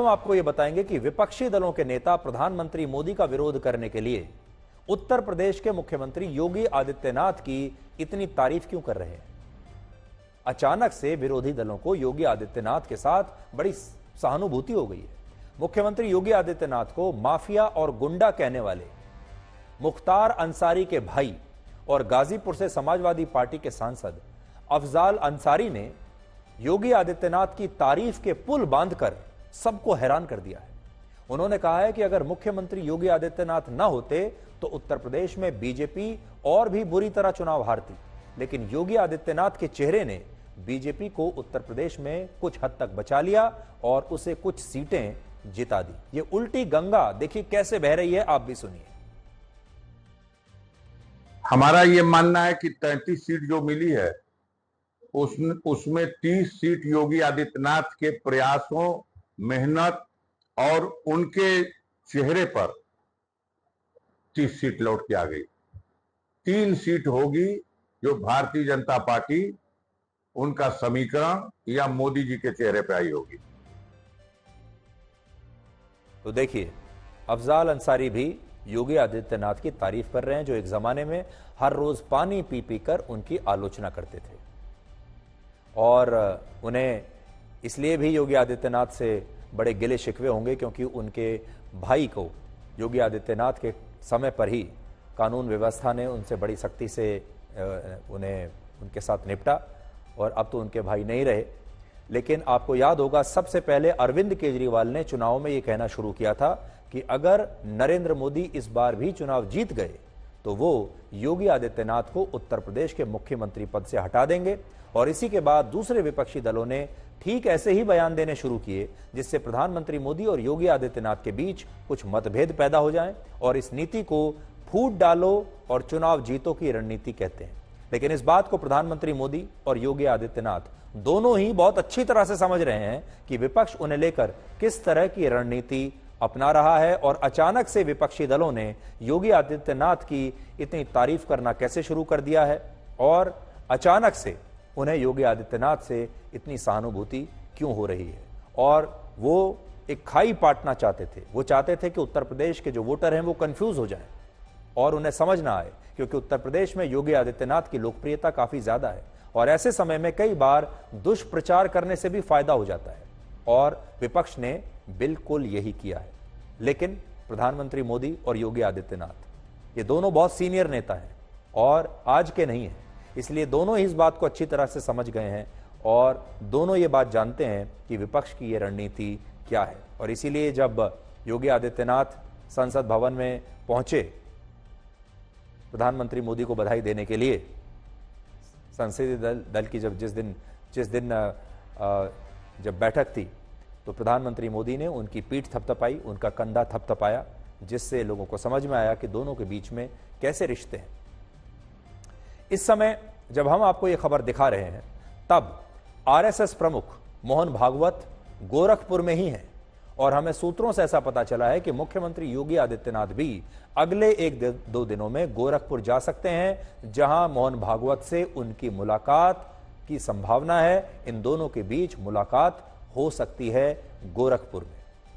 हम आपको यह बताएंगे कि विपक्षी दलों के नेता प्रधानमंत्री मोदी का विरोध करने के लिए उत्तर प्रदेश के मुख्यमंत्री योगी आदित्यनाथ की इतनी तारीफ क्यों कर रहे हैं। अचानक से विरोधी दलों को योगी आदित्यनाथ के साथ बड़ी सहानुभूति हो गई है। मुख्यमंत्री योगी आदित्यनाथ को माफिया और गुंडा कहने वाले मुख्तार अंसारी के भाई और गाजीपुर से समाजवादी पार्टी के सांसद अफजाल अंसारी ने योगी आदित्यनाथ की तारीफ के पुल बांधकर सबको हैरान कर दिया है। उन्होंने कहा है कि अगर मुख्यमंत्री योगी आदित्यनाथ न होते तो उत्तर प्रदेश में बीजेपी और भी बुरी तरह चुनाव हारती, लेकिन योगी आदित्यनाथ के चेहरे ने बीजेपी को उत्तर प्रदेश में कुछ हद तक बचा लिया और उसे कुछ सीटें जिता दी। ये उल्टी गंगा देखिए कैसे बह रही है, आप भी सुनिए। हमारा ये मानना है कि 33 सीट जो मिली है उसमें 30 सीट योगी आदित्यनाथ के प्रयासों, मेहनत और उनके चेहरे पर 30 सीट लौट के आ गई। 3 सीट होगी जो भारतीय जनता पार्टी उनका समीकरण या मोदी जी के चेहरे पे आई होगी। तो देखिए, अफजाल अंसारी भी योगी आदित्यनाथ की तारीफ कर रहे हैं, जो एक जमाने में हर रोज पानी पी पी कर उनकी आलोचना करते थे और उन्हें इसलिए भी योगी आदित्यनाथ से बड़े गिले शिकवे होंगे क्योंकि उनके भाई को योगी आदित्यनाथ के समय पर ही कानून व्यवस्था ने उनसे बड़ी सख्ती से उनके साथ निपटा और अब तो उनके भाई नहीं रहे। लेकिन आपको याद होगा, सबसे पहले अरविंद केजरीवाल ने चुनाव में यह कहना शुरू किया था कि अगर नरेंद्र मोदी इस बार भी चुनाव जीत गए तो वो योगी आदित्यनाथ को उत्तर प्रदेश के मुख्यमंत्री पद से हटा देंगे। और इसी के बाद दूसरे विपक्षी दलों ने ठीक ऐसे ही बयान देने शुरू किए जिससे प्रधानमंत्री मोदी और योगी आदित्यनाथ के बीच कुछ मतभेद पैदा हो जाएं, और इस नीति को फूट डालो और चुनाव जीतो की रणनीति कहते हैं। लेकिन इस बात को प्रधानमंत्री मोदी और योगी आदित्यनाथ दोनों ही बहुत अच्छी तरह से समझ रहे हैं कि विपक्ष उन्हें लेकर किस तरह की रणनीति अपना रहा है, और अचानक से विपक्षी दलों ने योगी आदित्यनाथ की इतनी तारीफ करना कैसे शुरू कर दिया है और अचानक से उन्हें योगी आदित्यनाथ से इतनी सहानुभूति क्यों हो रही है। और वो एक खाई पाटना चाहते थे। वो चाहते थे कि उत्तर प्रदेश के जो वोटर हैं वो कंफ्यूज हो जाएं और उन्हें समझ ना आए, क्योंकि उत्तर प्रदेश में योगी आदित्यनाथ की लोकप्रियता काफी ज्यादा है और ऐसे समय में कई बार दुष्प्रचार करने से भी फायदा हो जाता है, और विपक्ष ने बिल्कुल यही किया है। लेकिन प्रधानमंत्री मोदी और योगी आदित्यनाथ ये दोनों बहुत सीनियर नेता हैं और आज के नहीं हैं, इसलिए दोनों ही इस बात को अच्छी तरह से समझ गए हैं और दोनों ये बात जानते हैं कि विपक्ष की ये रणनीति क्या है। और इसीलिए जब योगी आदित्यनाथ संसद भवन में पहुंचे प्रधानमंत्री मोदी को बधाई देने के लिए, संसदीय दल की जिस दिन जब बैठक थी तो प्रधानमंत्री मोदी ने उनकी पीठ थपथपाई, उनका कंधा थपथपाया, जिससे लोगों को समझ में आया कि दोनों के बीच में कैसे रिश्ते हैं। इस समय जब हम आपको यह खबर दिखा रहे हैं तब आरएसएस प्रमुख मोहन भागवत गोरखपुर में ही हैं और हमें सूत्रों से ऐसा पता चला है कि मुख्यमंत्री योगी आदित्यनाथ भी अगले 1-2 दिनों में गोरखपुर जा सकते हैं, जहां मोहन भागवत से उनकी मुलाकात की संभावना है। इन दोनों के बीच मुलाकात हो सकती है गोरखपुर में।